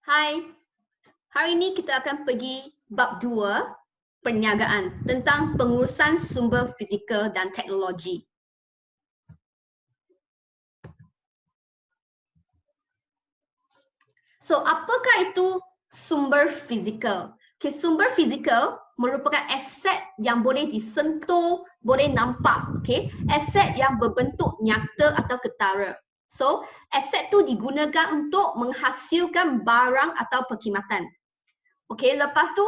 Hai, hari ini kita akan pergi bab 2, perniagaan, tentang pengurusan sumber fizikal dan teknologi. So, apakah itu sumber fizikal? Okay, sumber fizikal merupakan aset yang boleh disentuh, boleh nampak. Okay, aset yang berbentuk nyata atau ketara. So, aset tu digunakan untuk menghasilkan barang atau perkhidmatan. Okey, lepas tu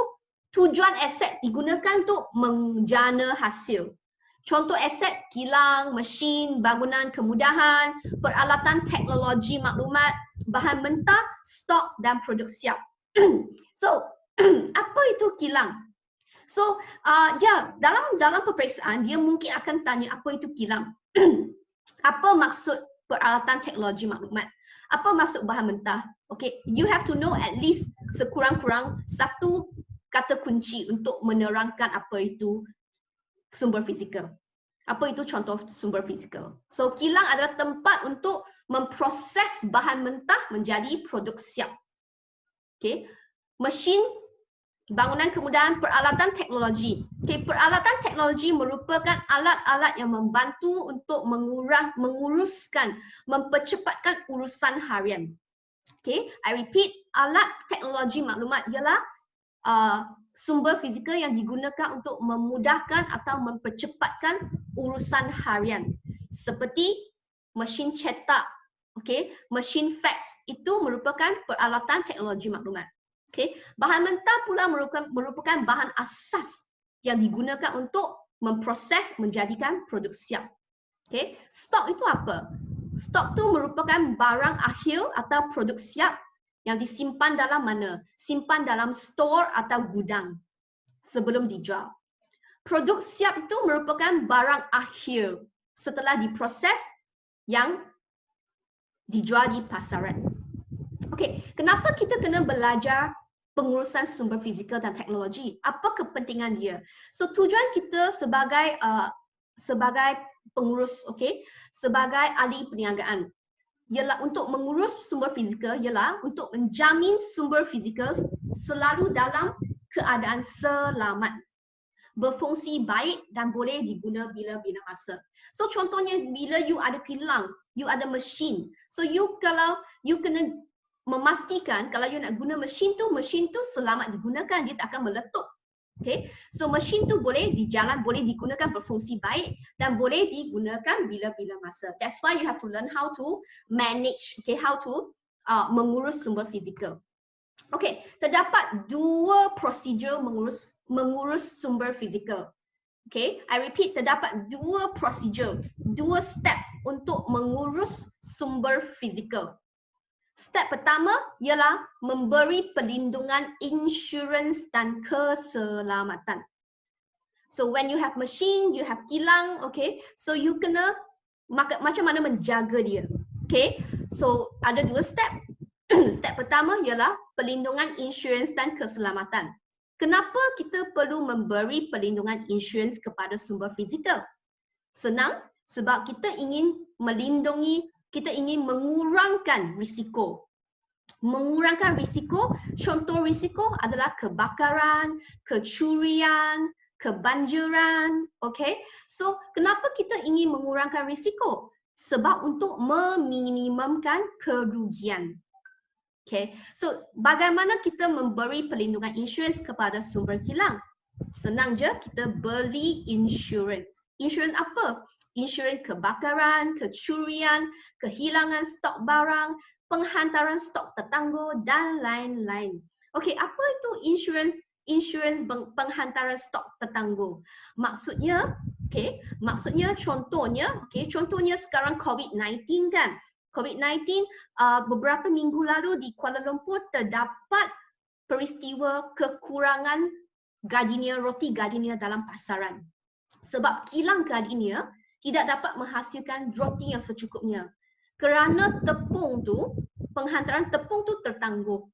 tujuan aset digunakan untuk menjana hasil. Contoh aset kilang, mesin, bangunan kemudahan, peralatan teknologi maklumat, bahan mentah, stok dan produk siap. So, apa itu kilang? So, dalam peperiksaan dia mungkin akan tanya apa itu kilang. Apa maksud peralatan teknologi maklumat? Apa maksud bahan mentah? Okay, you have to know at least sekurang-kurang satu kata kunci untuk menerangkan apa itu sumber fizikal. Apa itu contoh sumber fizikal? So, kilang adalah tempat untuk memproses bahan mentah menjadi produk siap. Okay, mesin, bangunan kemudahan, peralatan teknologi. Okay, peralatan teknologi merupakan alat-alat yang membantu untuk menguruskan, mempercepatkan urusan harian. Okay, I repeat, alat teknologi maklumat ialah sumber fizikal yang digunakan untuk memudahkan atau mempercepatkan urusan harian. Seperti mesin cetak, okay, mesin fax, itu merupakan peralatan teknologi maklumat. Okay, bahan mentah pula merupakan bahan asas yang digunakan untuk memproses menjadikan produk siap. Okay, stok itu apa? Stok tu merupakan barang akhir atau produk siap yang disimpan dalam mana? Simpan dalam store atau gudang sebelum dijual. Produk siap itu merupakan barang akhir setelah diproses yang dijual di pasaran. Okey, kenapa kita kena belajar pengurusan sumber fizikal dan teknologi? Apa kepentingan dia? So, tujuan kita sebagai pengurus, okey, sebagai ahli perniagaan ialah untuk mengurus sumber fizikal, ialah untuk menjamin sumber fizikal selalu dalam keadaan selamat, berfungsi baik dan boleh diguna bila-bila masa. So contohnya bila you ada kilang, you ada mesin. So kalau you kena memastikan kalau you nak guna mesin tu selamat digunakan, dia tak akan meletup. Okay, so mesin tu boleh boleh digunakan berfungsi baik dan boleh digunakan bila-bila masa. That's why you have to learn how to manage, okay, how to mengurus sumber fizikal. Okay, terdapat dua prosedur mengurus sumber fizikal. Okay, I repeat, terdapat dua prosedur, dua step untuk mengurus sumber fizikal. Step pertama ialah memberi perlindungan insurans dan keselamatan. So when you have machine, you have kilang, okay? So you kena macam mana menjaga dia, okay? So ada dua step. Step pertama ialah perlindungan insurans dan keselamatan. Kenapa kita perlu memberi perlindungan insurans kepada sumber fizikal? Senang, sebab kita ingin melindungi, kita ingin mengurangkan risiko. Mengurangkan risiko, contoh risiko adalah kebakaran, kecurian, kebanjiran, okay? So, kenapa kita ingin mengurangkan risiko? Sebab untuk meminimumkan kerugian. Okay, so bagaimana kita memberi perlindungan insurans kepada sumber kilang? Senang je, kita beli insurans. Insurans apa? Insurans kebakaran, kecurian, kehilangan stok barang, penghantaran stok tertangguh dan lain-lain. Okey, apa itu insurans penghantaran stok tertangguh? Maksudnya, contohnya sekarang COVID-19 kan. COVID-19 beberapa minggu lalu di Kuala Lumpur terdapat peristiwa kekurangan roti gardenia dalam pasaran. Sebab kilang gardenia tidak dapat menghasilkan roti yang secukupnya. Kerana penghantaran tepung tu tertangguh.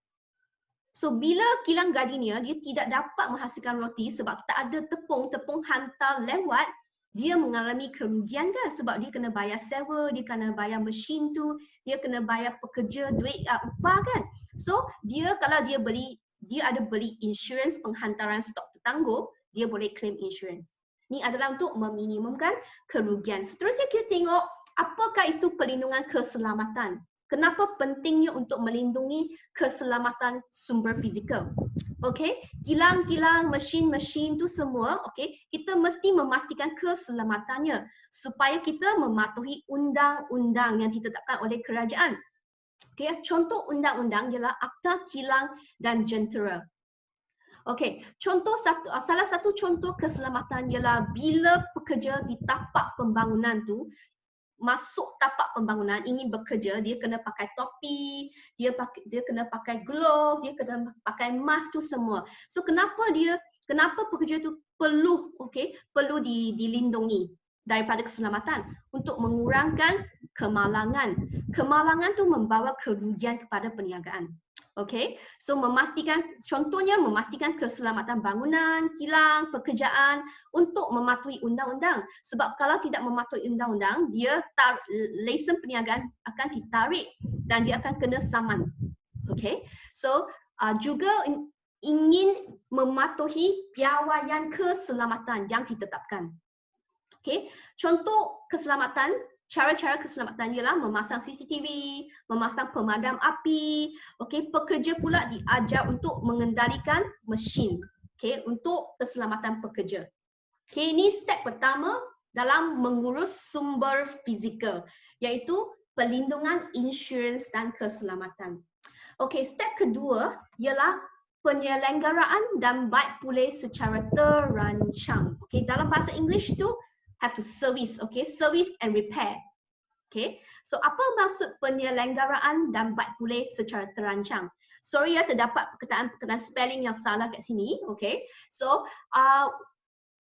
So bila kilang gardenia dia tidak dapat menghasilkan roti sebab tak ada tepung hantar lewat, dia mengalami kerugian kan, sebab dia kena bayar sewa, dia kena bayar mesin tu, dia kena bayar pekerja duit upah kan. So kalau dia ada beli insurans penghantaran stok tertangguh, dia boleh claim insurans. Ni adalah untuk meminimumkan kerugian. Seterusnya kita tengok apakah itu perlindungan keselamatan. Kenapa pentingnya untuk melindungi keselamatan sumber fizikal? Okey, kilang-kilang, mesin-mesin tu semua, okey, kita mesti memastikan keselamatannya supaya kita mematuhi undang-undang yang ditetapkan oleh kerajaan. Okey, contoh undang-undang ialah Akta Kilang dan Jentera. Okey, salah satu contoh keselamatan ialah bila pekerja di tapak pembangunan tu masuk tapak pembangunan ingin bekerja, dia kena pakai topi, dia kena pakai glove, dia kena pakai mask tu semua. So kenapa pekerja tu perlu dilindungi daripada keselamatan untuk mengurangkan kemalangan. Kemalangan tu membawa kerugian kepada perniagaan. Okay, so contohnya memastikan keselamatan bangunan, kilang, pekerjaan untuk mematuhi undang-undang. Sebab kalau tidak mematuhi undang-undang, lesen perniagaan akan ditarik dan dia akan kena saman. Okay, so juga ingin mematuhi piawaian keselamatan yang ditetapkan. Okay, contoh keselamatan. Cara-cara keselamatan ialah memasang CCTV, memasang pemadam api. Okey, pekerja pula diajar untuk mengendalikan mesin. Okey, untuk keselamatan pekerja. Okey, ini step pertama dalam mengurus sumber fizikal, iaitu perlindungan insurans dan keselamatan. Okey, step kedua ialah penyelenggaraan dan baik pulih secara terancang. Okey, dalam bahasa English tu have to service, okay, service and repair. Okay, so apa maksud penyelenggaraan dan baik pulih secara terancang? Sorry ya, terdapat perkataan spelling yang salah kat sini, okay. So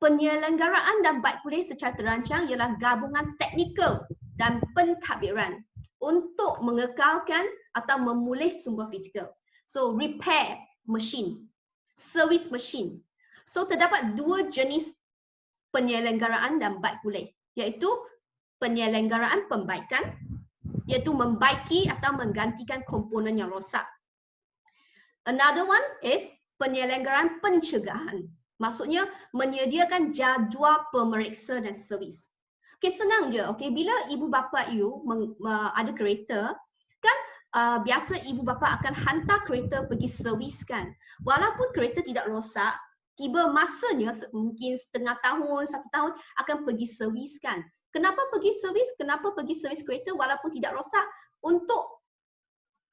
penyelenggaraan dan baik pulih secara terancang ialah gabungan teknikal dan pentadbiran untuk mengekalkan atau memulih sumber fizikal. So repair mesin, service mesin. So terdapat dua jenis penyelenggaraan dan baik pulih, iaitu penyelenggaraan pembaikan, iaitu membaiki atau menggantikan komponen yang rosak. Another one is penyelenggaraan pencegahan. Maksudnya menyediakan jadual pemeriksa dan servis. Okey, senang je. Okey, bila ibu bapa you ada kereta, kan biasa ibu bapa akan hantar kereta pergi serviskan. Walaupun kereta tidak rosak, tiba masanya mungkin setengah tahun, 1 tahun akan pergi serviskan. Kenapa pergi servis? Kenapa pergi servis kereta walaupun tidak rosak? Untuk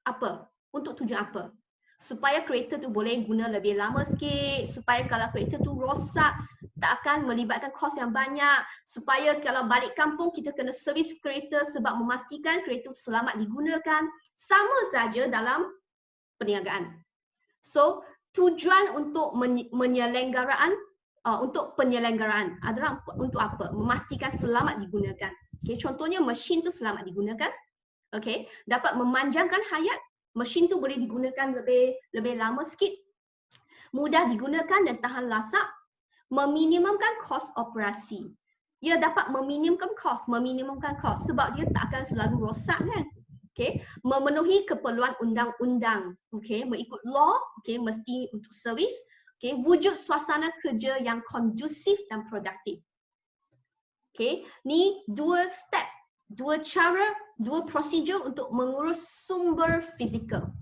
apa? Untuk tujuan apa? Supaya kereta tu boleh guna lebih lama sikit, supaya kalau kereta tu rosak tak akan melibatkan kos yang banyak, supaya kalau balik kampung kita kena servis kereta sebab memastikan kereta selamat digunakan. Sama saja dalam perniagaan. So, tujuan untuk penyelenggaraan adalah untuk apa? Memastikan selamat digunakan. Okay, contohnya mesin tu selamat digunakan. Okay, dapat memanjangkan hayat. Mesin tu boleh digunakan lebih lama sikit. Mudah digunakan dan tahan lasak. Meminimumkan kos operasi. Ia dapat meminimumkan kos sebab dia tak akan selalu rosak kan. Okay, memenuhi keperluan undang-undang, okay, mengikut law, okay, mesti untuk servis, okay, wujud suasana kerja yang kondusif dan produktif. Okay, ni dua step, dua cara, dua prosedur untuk mengurus sumber fizikal,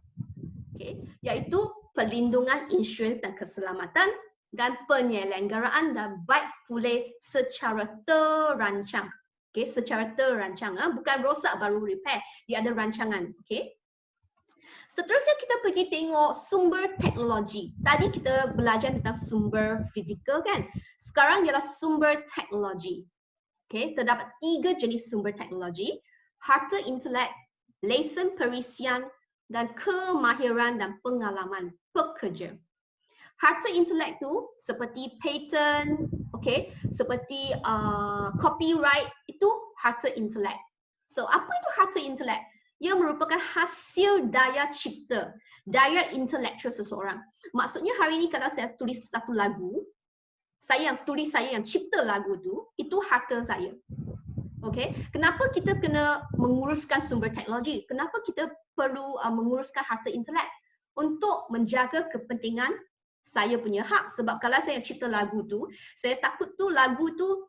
okay, iaitu perlindungan insurans dan keselamatan dan penyelenggaraan dan baik pulih secara terancang. Okay, secara terancang, bukan rosak baru repair, dia ada rancangan. Okay. Seterusnya kita pergi tengok sumber teknologi. Tadi kita belajar tentang sumber fizikal kan. Sekarang ialah sumber teknologi. Okay, terdapat 3 jenis sumber teknologi: harta intelek, lesen perisian dan kemahiran dan pengalaman pekerja. Harta intelek tu seperti patent, okay, seperti copyright, itu harta intelek. So apa itu harta intelek? Ia merupakan hasil daya cipta, daya intelektual seseorang. Maksudnya hari ini kalau saya tulis satu lagu, saya yang cipta lagu tu, itu harta saya. Okay, kenapa kita kena menguruskan sumber teknologi? Kenapa kita perlu menguruskan harta intelek? untuk menjaga kepentingan saya punya hak. Sebab kalau saya cipta lagu tu, saya takut tu lagu tu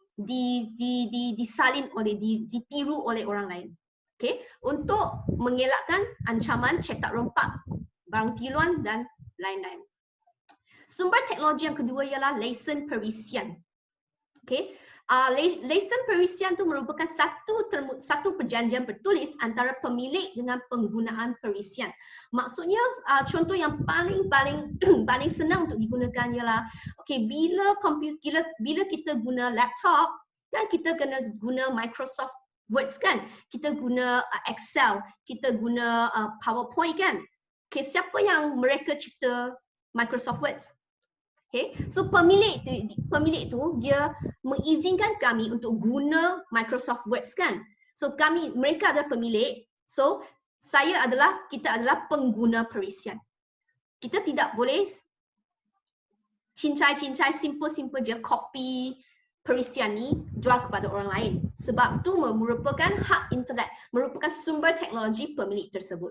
disalin oleh, ditiru oleh orang lain. Okay, untuk mengelakkan ancaman cetak rompak, barang tiruan dan lain-lain. Sumber teknologi yang kedua ialah lesen perisian. Okay, lesen perisian itu merupakan satu perjanjian bertulis antara pemilik dengan penggunaan perisian. Maksudnya contoh yang paling senang untuk digunakan ialah, okay, bila kita guna laptop kan, kita kena guna Microsoft Word kan, kita guna Excel, kita guna PowerPoint kan. Okay, siapa yang mereka cipta Microsoft Word? Okay, so pemilik tu dia mengizinkan kami untuk guna Microsoft Word kan. So mereka adalah pemilik. So kita adalah pengguna perisian. Kita tidak boleh cincai-cincai simple je copy perisian ni jual kepada orang lain. Sebab tu merupakan hak intelek, merupakan sumber teknologi pemilik tersebut.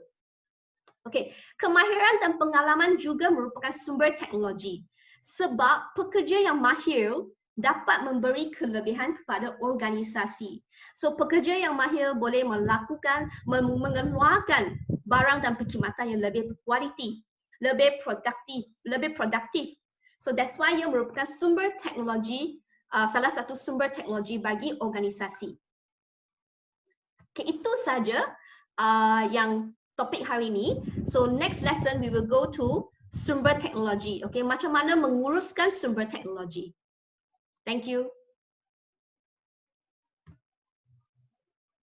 Okay, kemahiran dan pengalaman juga merupakan sumber teknologi. Sebab pekerja yang mahir dapat memberi kelebihan kepada organisasi. So pekerja yang mahir boleh mengeluarkan barang dan perkhidmatan yang lebih berkualiti, lebih produktif. So that's why ia merupakan sumber teknologi, salah satu sumber teknologi bagi organisasi. Okay, itu saja yang topik hari ini. So next lesson we will go to sumber teknologi. Okay, macam mana menguruskan sumber teknologi. Thank you.